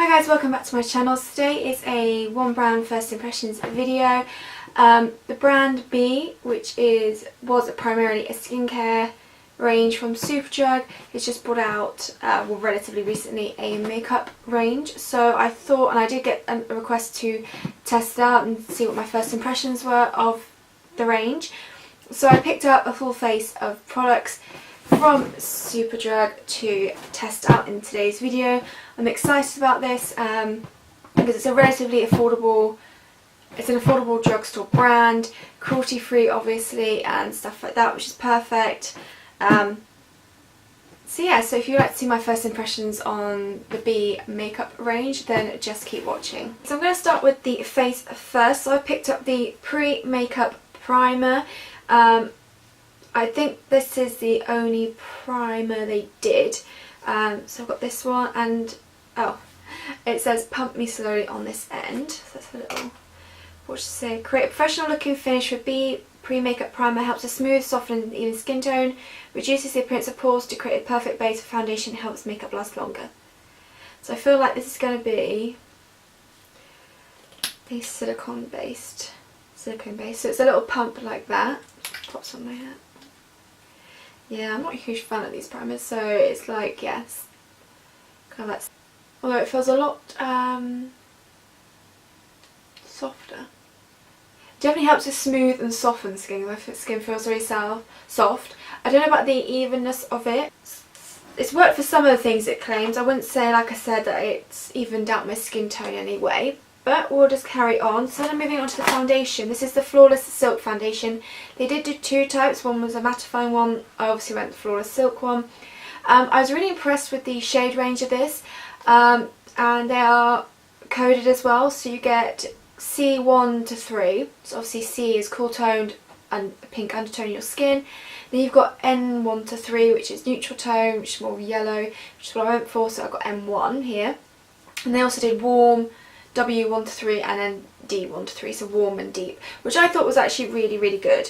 Hi guys, welcome back to my channel. Today is a one brand first impressions video. The brand B, which was primarily a skincare range from Superdrug, has just brought out, relatively recently, a makeup range. So I thought, and I did get a request to test it out and see what my first impressions were of the range. So I picked up a full face of products from Superdrug to test out in today's video. I'm excited about this because it's a relatively affordable, it's an affordable drugstore brand, cruelty free obviously and stuff like that, which is perfect. So if you'd like to see my first impressions on the B makeup range, then just keep watching. So I'm going to start with the face first. So I picked up the pre-makeup primer. I think this is the only primer they did. So I've got this one, and it says pump me slowly on this end. So that's a little, what should I say? Create a professional looking finish with B pre-makeup primer. Helps to smooth, soften and even skin tone. Reduces the appearance of pores to create a perfect base for foundation. Helps makeup last longer. So I feel like this is going to be a silicone based. So it's a little pump like that. Pops on my hat. Yeah, I'm not a huge fan of these primers, so it's like, yes, kind of like, although it feels a lot softer. It definitely helps to smooth and soften skin. My skin feels really soft. I don't know about the evenness of it. It's worked for some of the things it claims. I wouldn't say, like I said, that it's evened out my skin tone anyway. But we'll just carry on. So then moving on to the foundation. This is the Flawless Silk Foundation. They did do two types. One was a mattifying one. I obviously went the Flawless Silk one. I was really impressed with the shade range of this. And they are coded as well. So you get C1 to 3. So obviously C is cool toned and a pink undertone in your skin. Then you've got N1 to 3, which is neutral tone, which is more yellow, which is what I went for. So I've got N1 here. And they also did warm, W1 to 3, and then D1 to 3, so warm and deep, which I thought was actually really, really good.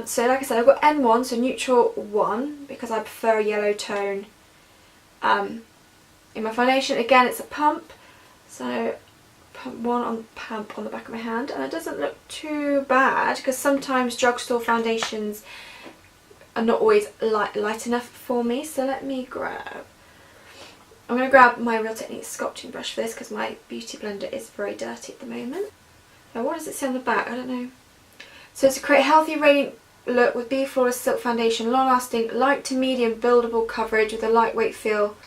So like I said, I've got N1, so neutral 1, because I prefer a yellow tone in my foundation. Again, it's a pump, so pump on the back of my hand, and it doesn't look too bad, because sometimes drugstore foundations are not always light enough for me. So let me I'm going to grab my Real Techniques sculpting brush for this because my beauty blender is very dirty at the moment. Now what does it say on the back? I don't know. So to create a healthy radiant look with B Flawless Silk Foundation, long lasting, light to medium buildable coverage with a lightweight feel.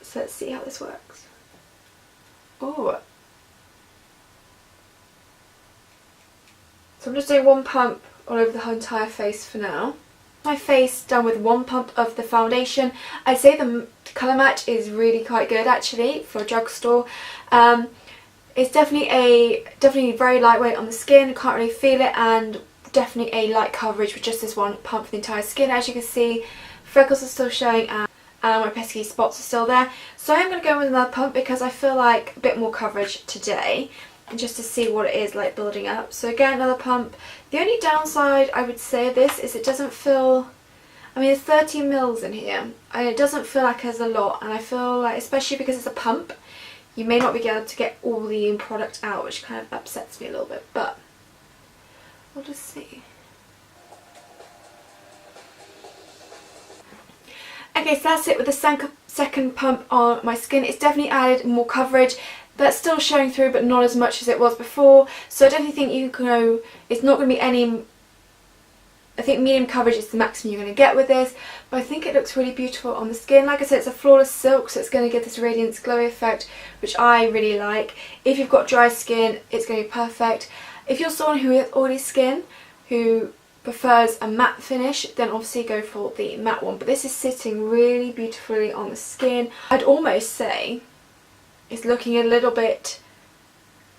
So let's see how this works. Oh. So I'm just doing one pump all over the entire face for now. My face done with one pump of the foundation. I'd say the colour match is really quite good actually for a drugstore. It's definitely very lightweight on the skin, can't really feel it, and definitely a light coverage with just this one pump for the entire skin. As you can see, freckles are still showing and my pesky spots are still there. So I'm going to go with another pump because I feel like a bit more coverage today, and just to see what it is like building up. So again, another pump. The only downside I would say of this is it doesn't feel, I mean, there's 13 mils in here and it doesn't feel like there's a lot, and I feel like, especially because it's a pump, you may not be able to get all the product out, which kind of upsets me a little bit, but we'll just see. Okay, so that's it with the second pump on my skin. It's definitely added more coverage. That's still showing through, but not as much as it was before. So I definitely think you can go, it's not going to be any, I think medium coverage is the maximum you're going to get with this. But I think it looks really beautiful on the skin. Like I said, it's a flawless silk, so it's going to give this radiance glowy effect, which I really like. If you've got dry skin, it's going to be perfect. If you're someone who has oily skin, who prefers a matte finish, then obviously go for the matte one. But this is sitting really beautifully on the skin. I'd almost say it's looking a little bit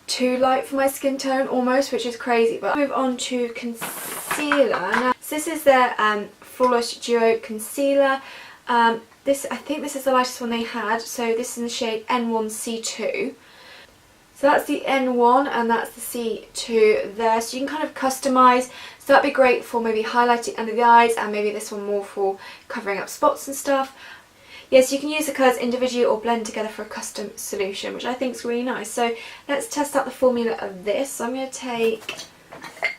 too light for my skin tone almost, which is crazy. But move on to concealer. Now, so this is their Flawless Duo Concealer. I think this is the lightest one they had. So this is in the shade N1C2. So that's the N1 and that's the C2 there. So you can kind of customise. So that'd be great for maybe highlighting under the eyes, and maybe this one more for covering up spots and stuff. Yes, you can use the colours individually or blend together for a custom solution, which I think is really nice. So let's test out the formula of this. So I'm going to take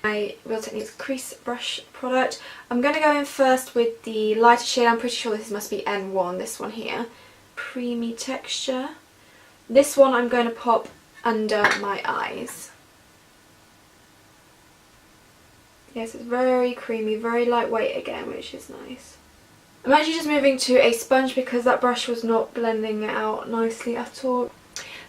my Real Techniques crease brush product. I'm going to go in first with the lighter shade. I'm pretty sure this must be N1, this one here. Creamy texture. This one I'm going to pop under my eyes. Yes, it's very creamy, very lightweight again, which is nice. I'm actually just moving to a sponge because that brush was not blending it out nicely at all.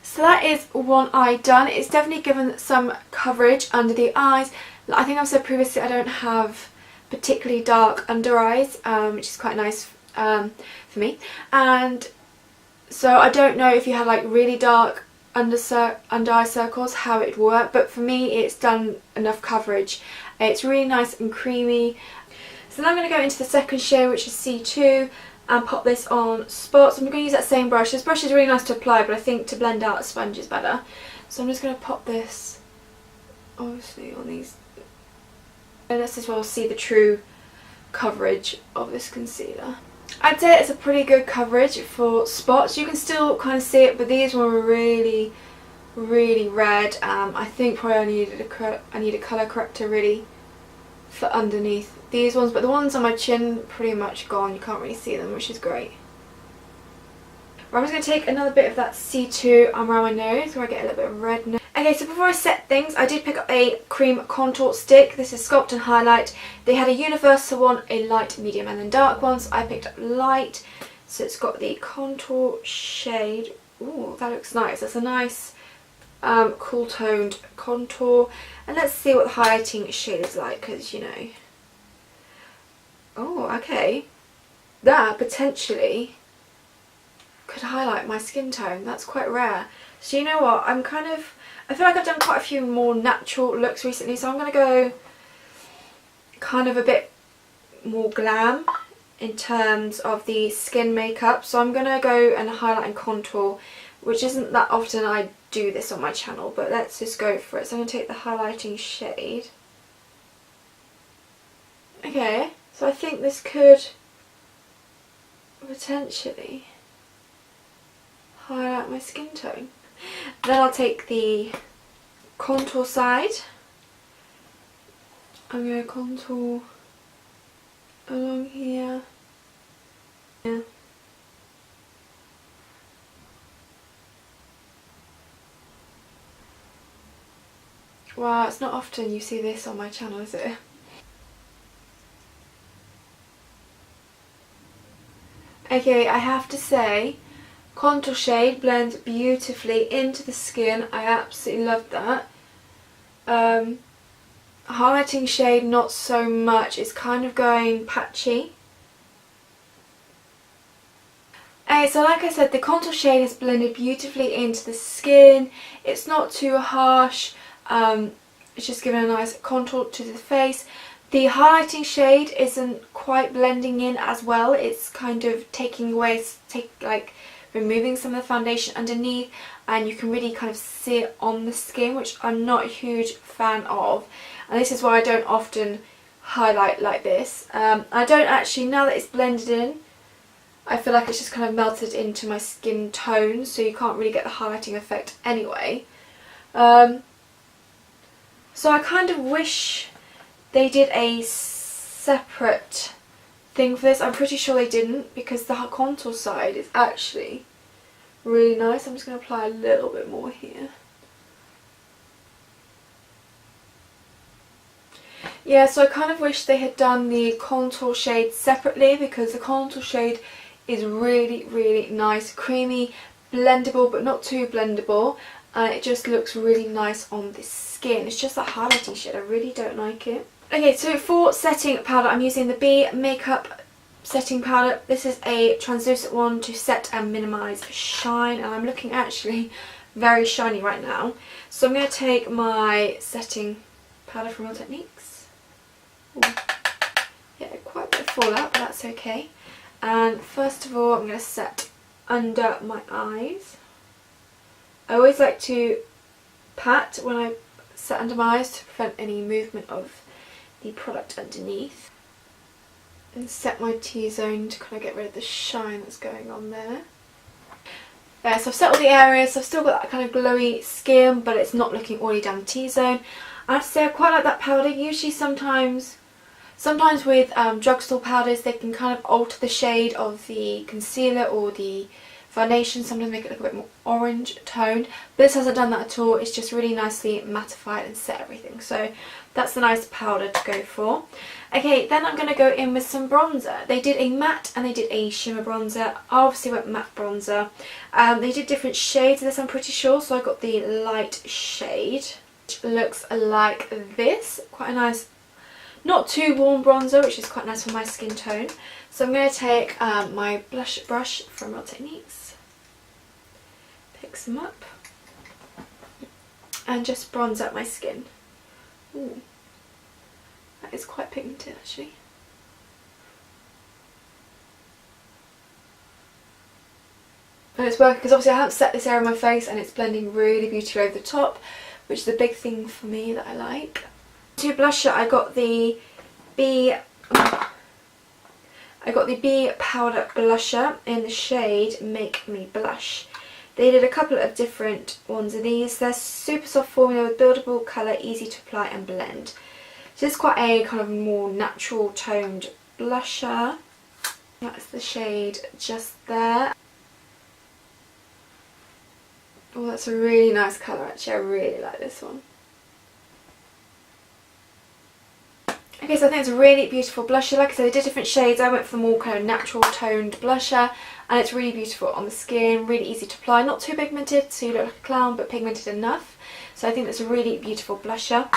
So that is one eye done. It's definitely given some coverage under the eyes. I think I've said previously I don't have particularly dark under eyes, which is quite nice for me. And so I don't know if you have like really dark under eye circles how it would work, but for me it's done enough coverage. It's really nice and creamy. So now I'm going to go into the second shade, which is C2, and pop this on spots. I'm going to use that same brush. This brush is really nice to apply, but I think to blend out a sponge is better. So I'm just going to pop this obviously on these. And let's as well see the true coverage of this concealer. I'd say it's a pretty good coverage for spots. You can still kind of see it, but these were really red. I think probably I need a colour corrector really for underneath these ones, but the ones on my chin pretty much gone. You can't really see them, which is great. I'm just going to take another bit of that C2 around my nose where I get a little bit of redness. Okay, so before I set things, I did pick up a cream contour stick. This is Sculpt and Highlight. They had a universal one, a light, medium and then dark one, so I picked up light. So it's got the contour shade. Ooh, that looks nice. That's a nice cool toned contour. And let's see what the highlighting shade is like, because you know. Oh, okay. That potentially could highlight my skin tone. That's quite rare. So you know what, I feel like I've done quite a few more natural looks recently, so I'm going to go kind of a bit more glam in terms of the skin makeup. So I'm going to go and highlight and contour, which isn't that often I do this on my channel, but let's just go for it. So I'm going to take the highlighting shade. Okay, so I think this could potentially highlight my skin tone. Then I'll take the contour side. I'm going to contour along here. Yeah. Wow, it's not often you see this on my channel, is it? Okay, I have to say, contour shade blends beautifully into the skin. I absolutely love that. Highlighting shade not so much. It's kind of going patchy. Okay, so like I said, the contour shade is blended beautifully into the skin. It's not too harsh. It's just giving a nice contour to the face. The highlighting shade isn't quite blending in as well. It's kind of taking away, removing some of the foundation underneath, and you can really kind of see it on the skin, which I'm not a huge fan of. And this is why I don't often highlight like this. I don't actually, now that it's blended in, I feel like it's just kind of melted into my skin tone, so you can't really get the highlighting effect anyway. So I kind of wish they did a separate thing for this. I'm pretty sure they didn't, because the contour side is actually really nice. I'm just going to apply a little bit more here. Yeah, so I kind of wish they had done the contour shade separately, because the contour shade is really nice, creamy, blendable but not too blendable, and it just looks really nice on the skin. It's just that highlighting shade, I really don't like it. Okay, so for setting powder, I'm using the B Makeup setting powder. This is a translucent one to set and minimise shine, and I'm looking actually very shiny right now. So I'm going to take my setting powder from Real Techniques. Ooh. Yeah, quite a bit of fallout, but that's okay. And first of all, I'm going to set under my eyes. I always like to pat when I set under my eyes to prevent any movement of the product underneath. and set my T-zone to kind of get rid of the shine that's going on there. There, so I've set all the areas, so I've still got that kind of glowy skin, but it's not looking oily down the T-zone. I have to say I quite like that powder. Usually sometimes with drugstore powders, they can kind of alter the shade of the concealer or the foundation, sometimes make it look a bit more orange toned, but this hasn't done that at all. It's just really nicely mattified and set everything, so that's the nice powder to go for. Okay, then I'm going to go in with some bronzer. They did a matte and they did a shimmer bronzer. I obviously went matte bronzer. They did different shades of this, I'm pretty sure, so I got the light shade, which looks like this. Quite a nice, not too warm bronzer, which is quite nice for my skin tone. So I'm going to take my blush brush from Real Techniques, pick some up, and just bronze up my skin. Ooh, that is quite pigmented actually. And it's working because obviously I haven't set this area of my face and it's blending really beautifully over the top, which is a big thing for me that I like. To blusher, I got the B powder blusher in the shade Make Me Blush. They did a couple of different ones of these. They're super soft formula with buildable colour, easy to apply and blend. So this is quite a kind of more natural toned blusher. That's the shade just there. Oh, that's a really nice colour actually. I really like this one. Okay, so I think it's a really beautiful blusher. Like I said, they did different shades. I went for the more kind of natural toned blusher, and it's really beautiful on the skin, really easy to apply. Not too pigmented, so you look like a clown, but pigmented enough. So I think that's a really beautiful blusher.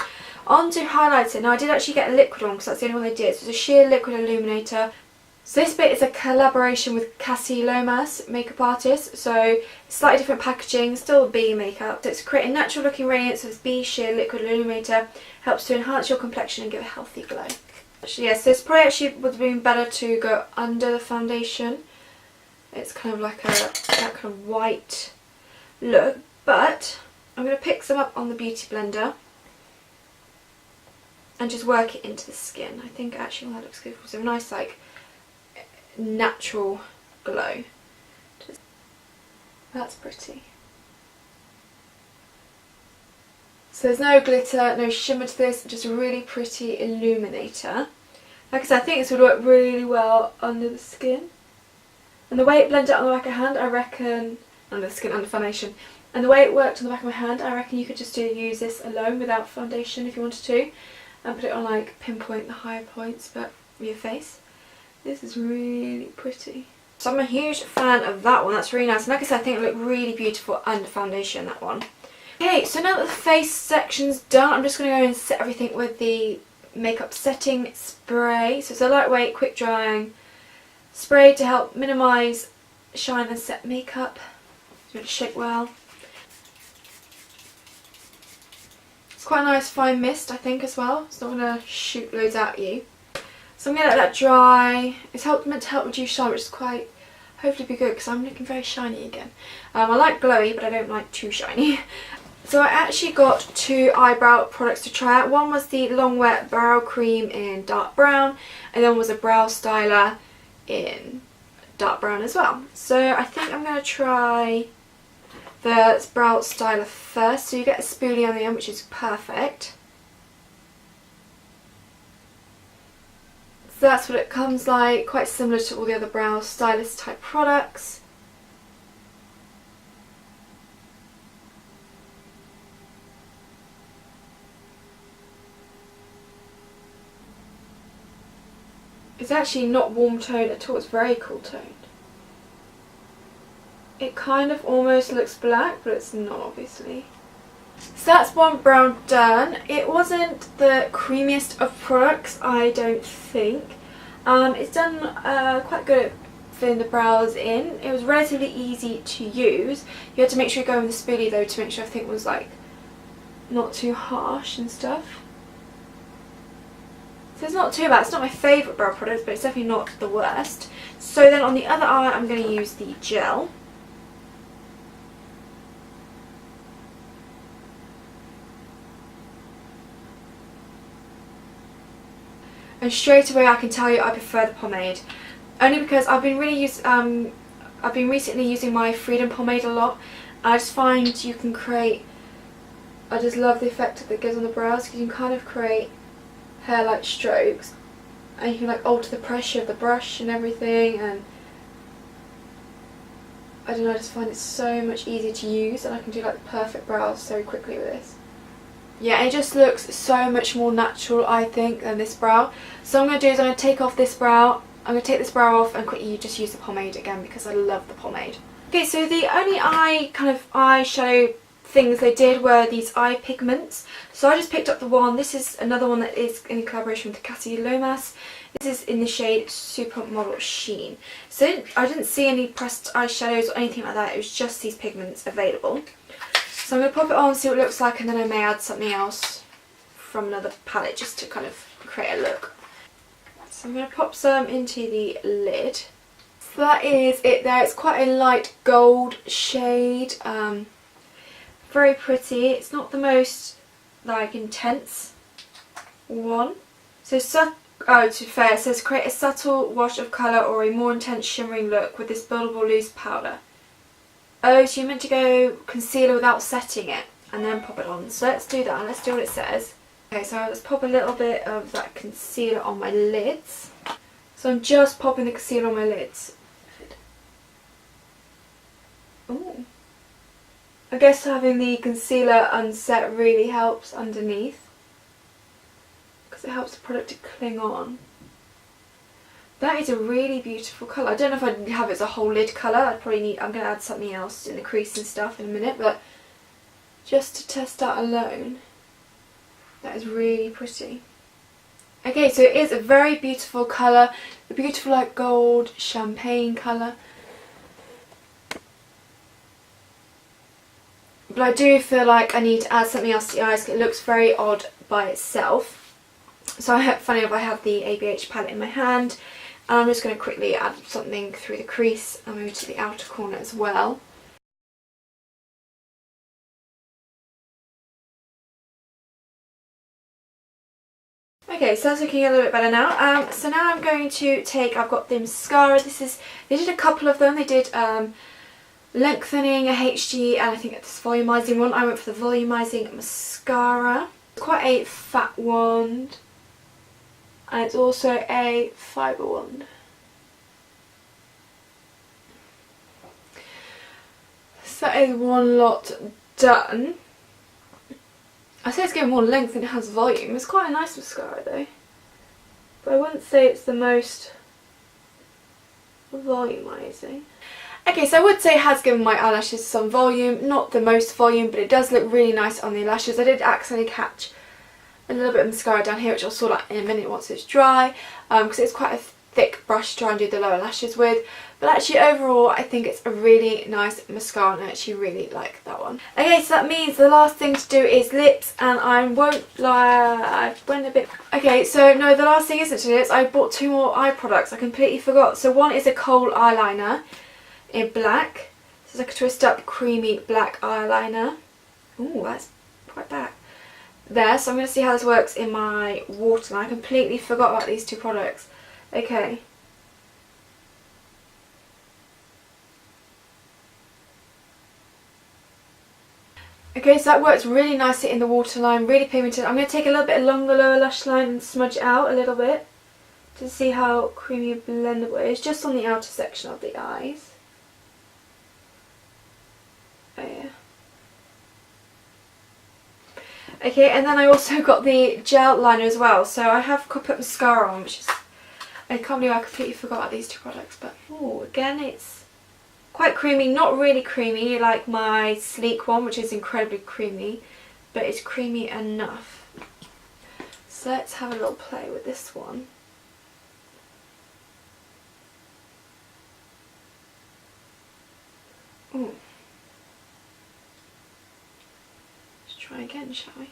On to highlighter. Now I did actually get a liquid one because that's the only one they did. So it's a sheer liquid illuminator. So this bit is a collaboration with Cassie Lomas, makeup artist. So slightly different packaging, still B makeup. So it's creating natural looking radiance with B sheer liquid illuminator. Helps to enhance your complexion and give a healthy glow. Actually, yes, this probably actually would have been better to go under the foundation. It's kind of like that kind of white look. But I'm going to pick some up on the Beauty Blender and just work it into the skin. I think actually that looks good. So a nice like natural glow. That's pretty. So there's no glitter, no shimmer to this, just a really pretty illuminator. Like I said, I think this would work really well under the skin. And the way it blended out on the back of my hand, I reckon, under the skin, under foundation, and the way it worked on the back of my hand, I reckon you could just use this alone without foundation if you wanted to, and put it on like pinpoint the higher points, but for your face. This is really pretty. So I'm a huge fan of that one, that's really nice. And like I said, I think it looked really beautiful under foundation, that one. Okay, so now that the face section's done, I'm just going to go and set everything with the makeup setting spray. So it's a lightweight, quick drying spray to help minimise shine and set makeup. It's going to shake well. It's quite a nice fine mist, I think, as well. It's not going to shoot loads at you. So I'm going to let that dry. It's meant to help reduce shine, which is quite, hopefully be good, because I'm looking very shiny again. I like glowy, but I don't like too shiny. So I actually got 2 eyebrow products to try out. One was the Long Wet Brow Cream in dark brown, and then was a brow styler in dark brown as well. So I think I'm going to try the brow styler first. So you get a spoolie on the end, which is perfect. So that's what it comes like, quite similar to all the other brow stylist type products. It's actually not warm toned at all, it's very cool toned. It kind of almost looks black, but it's not, obviously. So that's one brow done. It wasn't the creamiest of products, I don't think. It's done quite good at filling the brows in. It was relatively easy to use. You had to make sure you go in with the spoolie though to make sure everything was like not too harsh and stuff. So it's not too bad. It's not my favourite brow product, but it's definitely not the worst. So then on the other eye I'm going to use the gel. and straight away I can tell you I prefer the pomade. Only because I've been recently using my Freedom pomade a lot. I just find you can create, I just love the effect that it gives on the brows, because you can kind of create hair-like strokes, and you can like alter the pressure of the brush and everything, and I don't know, I just find it so much easier to use, and I can do like the perfect brows so quickly with this. Yeah, it just looks so much more natural, I think, than this brow. So what I'm going to do is I'm going to take off this brow, I'm going to take this brow off and quickly just use the pomade again because I love the pomade. Okay, so the only eyeshadow things they did were these eye pigments. So I just picked up the one, this is another one that is in collaboration with Cassie Lomas. This is in the shade Supermodel Sheen. So I didn't see any pressed eyeshadows or anything like that, it was just these pigments available. So I'm going to pop it on, see what it looks like, and then I may add something else from another palette just to kind of create a look. So I'm going to pop some into the lid. So that is it there. It's quite a light gold shade. Very pretty. It's not the most like intense one. So to be fair, it says create a subtle wash of colour or a more intense shimmering look with this buildable loose powder. Oh, so you're meant to go concealer without setting it and then pop it on. So let's do that. Let's do what it says. Okay, so let's pop a little bit of that concealer on my lids. So I'm just popping the concealer on my lids. Ooh. I guess having the concealer unset really helps underneath, because it helps the product to cling on. That is a really beautiful colour. I don't know if I'd have it as a whole lid colour. I'm going to add something else in the crease and stuff in a minute, but just to test that alone, that is really pretty. Okay, so it is a very beautiful colour, a beautiful like gold champagne colour. But I do feel like I need to add something else to the eyes because it looks very odd by itself. So funny enough, I have the ABH palette in my hand, and I'm just going to quickly add something through the crease and maybe to the outer corner as well. Okay, so that's looking a little bit better now. So now I'm going to take, I've got the mascara. They did a couple of them. They did lengthening, a HD, and I think it's this volumizing one. I went for the volumizing mascara. It's quite a fat wand, and it's also a fibre wand. So that is one lot done. I say it's getting more length than it has volume. It's quite a nice mascara though, but I wouldn't say it's the most volumizing. Okay, so I would say it has given my eyelashes some volume, not the most volume, but it does look really nice on the lashes. I did accidentally catch a little bit of mascara down here, which I'll sort out in a minute once it's dry, because it's quite a thick brush to try and do the lower lashes with. But actually overall I think it's a really nice mascara, and I actually really like that one. Okay, so that means the last thing to do is lips, and I won't lie, I went a bit... Okay, so no, the last thing isn't to lips. I bought two more eye products, I completely forgot. So one is a kohl eyeliner in black. So it's like a twist up creamy black eyeliner. Ooh, that's quite black. There, so I'm going to see how this works in my waterline. I completely forgot about these two products. Okay. Okay, so that works really nicely in the waterline, really pigmented. I'm going to take a little bit along the lower lash line and smudge it out a little bit to see how creamy and blendable it is, just on the outer section of the eyes. Oh yeah. Okay, and then I also got the gel liner as well. So I have put mascara on, which is... I can't believe I completely forgot about these two products, but oh, again it's quite creamy, not really creamy like my sleek one, which is incredibly creamy, but it's creamy enough. So let's have a little play with this one. Ooh. Let's try again, shall we?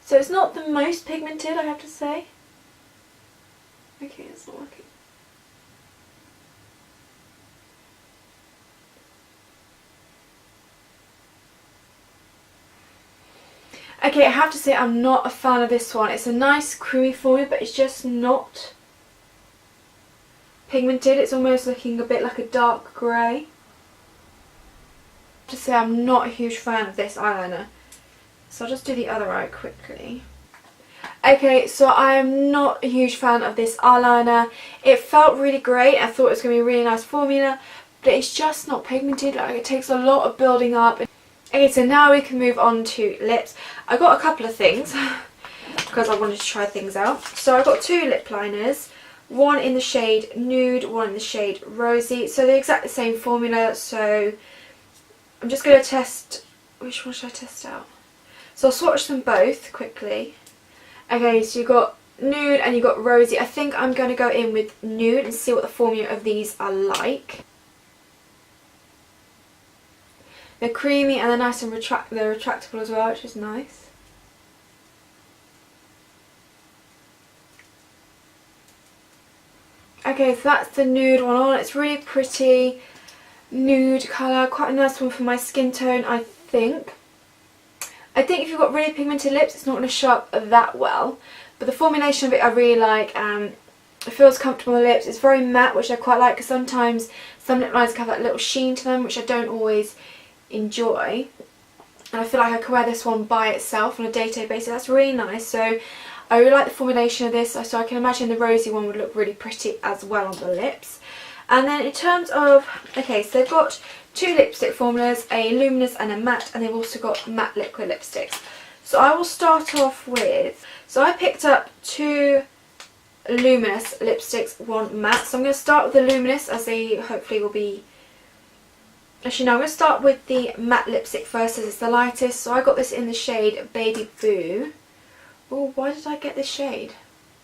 So it's not the most pigmented, I have to say. Okay, it's not working. Okay, I have to say I'm not a fan of this one. It's a nice creamy formula, but it's just not pigmented. It's almost looking a bit like a dark grey. I have to say I'm not a huge fan of this eyeliner. So I'll just do the other eye quickly. Okay, so I am not a huge fan of this eyeliner. It felt really great. I thought it was going to be a really nice formula, but it's just not pigmented. Like, it takes a lot of building up. Okay, so now we can move on to lips. I got a couple of things because I wanted to try things out. So I got 2 lip liners, one in the shade Nude, one in the shade Rosy. So they're exactly the same formula. So I'm just going to test, which one should I test out? So I'll swatch them both quickly. Okay, so you've got Nude and you've got Rosy. I think I'm going to go in with Nude and see what the formula of these are like. They're creamy and they're nice and they're retractable as well, which is nice. Okay, so that's the Nude one on. It's really pretty nude colour, quite a nice one for my skin tone, I think. I think if you've got really pigmented lips, it's not going to show up that well. But the formulation of it I really like. It feels comfortable on the lips. It's very matte, which I quite like, because sometimes some lip liners have that little sheen to them, which I don't always enjoy. And I feel like I could wear this one by itself on a day-to-day basis. That's really nice. So I really like the formulation of this. So I can imagine the Rosy one would look really pretty as well on the lips. And then in terms of, okay, so they've got 2 lipstick formulas, a luminous and a matte, and they've also got matte liquid lipsticks. So I will start off with, so I picked up 2 luminous lipsticks, 1 matte. So I'm going to start with the luminous, as they hopefully will be, actually no, I'm going to start with the matte lipstick first, as it's the lightest. So I got this in the shade Baby Boo. Oh, why did I get this shade?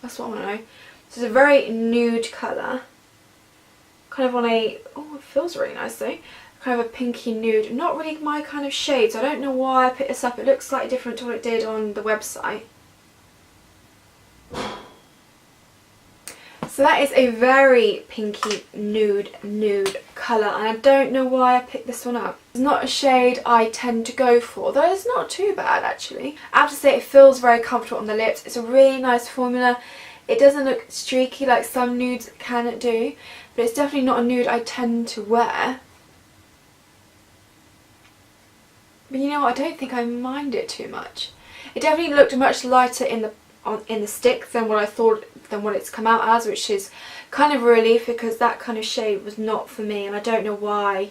That's what I want to know. So it's a very nude colour. Kind of on a, oh, it feels really nice though. Kind of a pinky nude. Not really my kind of shade, so I don't know why I picked this up. It looks slightly different to what it did on the website. So that is a very pinky nude colour, and I don't know why I picked this one up. It's not a shade I tend to go for, though it's not too bad actually. I have to say it feels very comfortable on the lips. It's a really nice formula. It doesn't look streaky like some nudes can do, but it's definitely not a nude I tend to wear. But you know what, I don't think I mind it too much. It definitely looked much lighter in the stick than what I thought, than what it's come out as, which is kind of a relief, because that kind of shade was not for me, and I don't know why.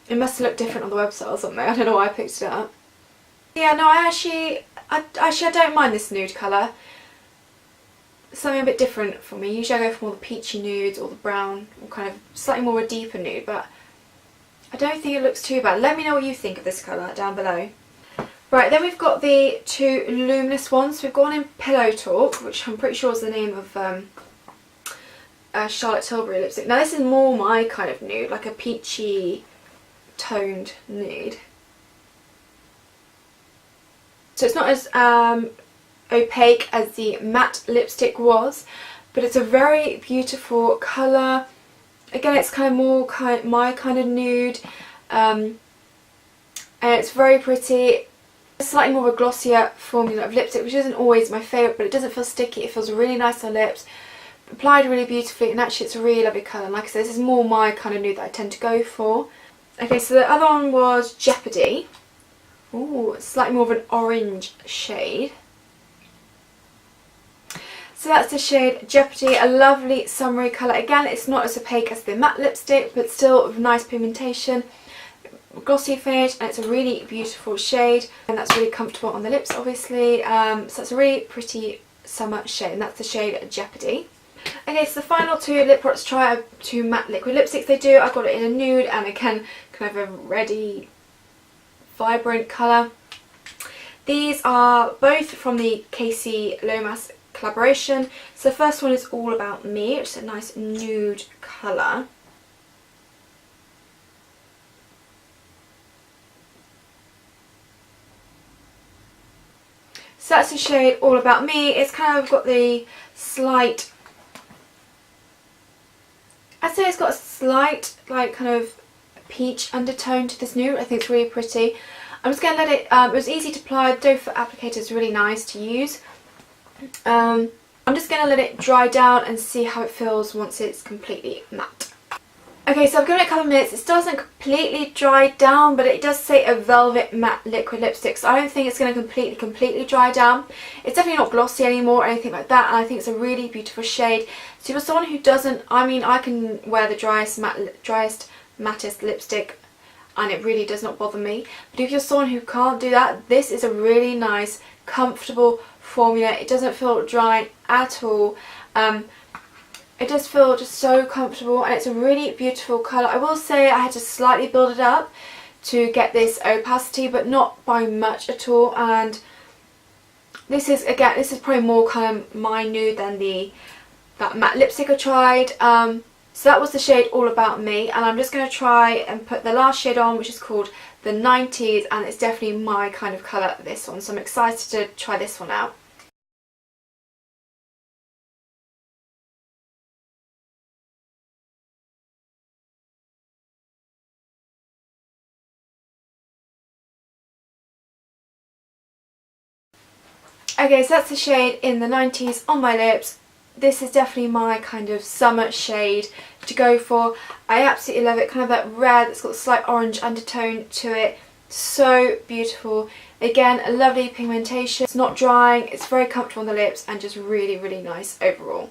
It must have looked different on the website or something. I don't know why I picked it up. Yeah, no, I don't mind this nude colour. Something a bit different for me. Usually I go for more the peachy nudes or the brown, or kind of slightly more a deeper nude, but I don't think it looks too bad. Let me know what you think of this colour down below. Right, then we've got the 2 luminous ones. We've got one in Pillow Talk, which I'm pretty sure is the name of Charlotte Tilbury lipstick. Now this is more my kind of nude, like a peachy toned nude. So it's not as opaque as the matte lipstick was, but it's a very beautiful colour. Again, it's kind of more my kind of nude, and it's very pretty. It's slightly more of a glossier formula of lipstick, which isn't always my favourite, but it doesn't feel sticky. It feels really nice on lips, applied really beautifully, and actually it's a really lovely colour. And like I said, this is more my kind of nude that I tend to go for. Okay, so the other one was Jeopardy. Ooh, it's slightly more of an orange shade. So that's the shade Jeopardy, a lovely summery colour. Again, it's not as opaque as the matte lipstick, but still with nice pigmentation, glossy finish, and it's a really beautiful shade, and that's really comfortable on the lips obviously. So it's a really pretty summer shade, and that's the shade Jeopardy. Okay, so the final 2 lip products to try are 2 matte liquid lipsticks they do. I've got it in a nude and again kind of a reddy, vibrant colour. These are both from the Casey Lomas collaboration. So the first one is All About Me, which is a nice nude colour. So that's the shade All About Me. It's kind of got the slight, I'd say it's got a slight like kind of peach undertone to this nude. I think it's really pretty. I'm just going to let it, it was easy to apply, the doe foot applicator is really nice to use. I'm just going to let it dry down and see how it feels once it's completely matte. Okay, so I've given it a couple of minutes. It still hasn't completely dried down, but it does say a velvet matte liquid lipstick, so I don't think it's going to completely dry down. It's definitely not glossy anymore or anything like that, and I think it's a really beautiful shade. So for someone who doesn't, I mean, I can wear the driest, mattest lipstick and it really does not bother me. But if you're someone who can't do that, this is a really nice, comfortable formula. It doesn't feel dry at all. It does feel just so comfortable, and it's a really beautiful colour. I will say I had to slightly build it up to get this opacity, but not by much at all. And this is, again, this is probably more kind of my nude than that matte lipstick I tried. So that was the shade All About Me, and I'm just going to try and put the last shade on, which is called the 90s, and it's definitely my kind of colour, this one. So I'm excited to try this one out. Okay, so that's the shade in the 90s on my lips. This is definitely my kind of summer shade to go for. I absolutely love it, kind of that red that's got a slight orange undertone to it. So beautiful. Again, a lovely pigmentation. It's not drying, it's very comfortable on the lips, and just really, really nice overall.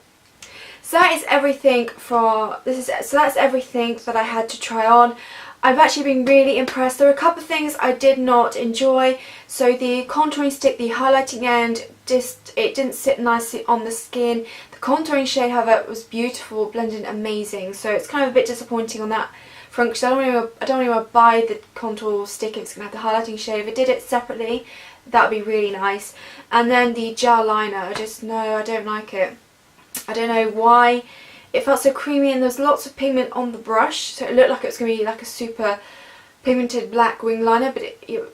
So that is everything that's everything that I had to try on. I've actually been really impressed. There were a couple of things I did not enjoy. So the contouring stick, the highlighting end, it didn't sit nicely on the skin. The contouring shade, however, was beautiful, blended amazing. So it's kind of a bit disappointing on that front, because I don't really want to buy the contour stick if it's going to have the highlighting shade. If it did it separately, that would be really nice. And then the gel liner, I don't like it. I don't know why. It felt so creamy, and there's lots of pigment on the brush, so it looked like it was going to be like a super pigmented black wing liner, but you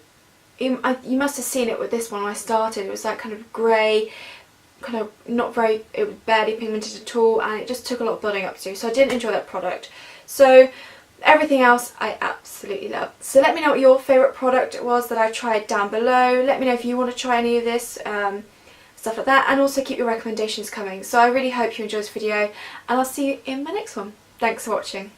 must have seen it with this one when I started. It was like kind of grey, kind of not very, it was barely pigmented at all, and it just took a lot of building up to, so I didn't enjoy that product. So everything else I absolutely love. So let me know what your favourite product it was that I tried down below. Let me know if you want to try any of this. Stuff like that, and also keep your recommendations coming. So I really hope you enjoyed this video, and I'll see you in my next one. Thanks for watching.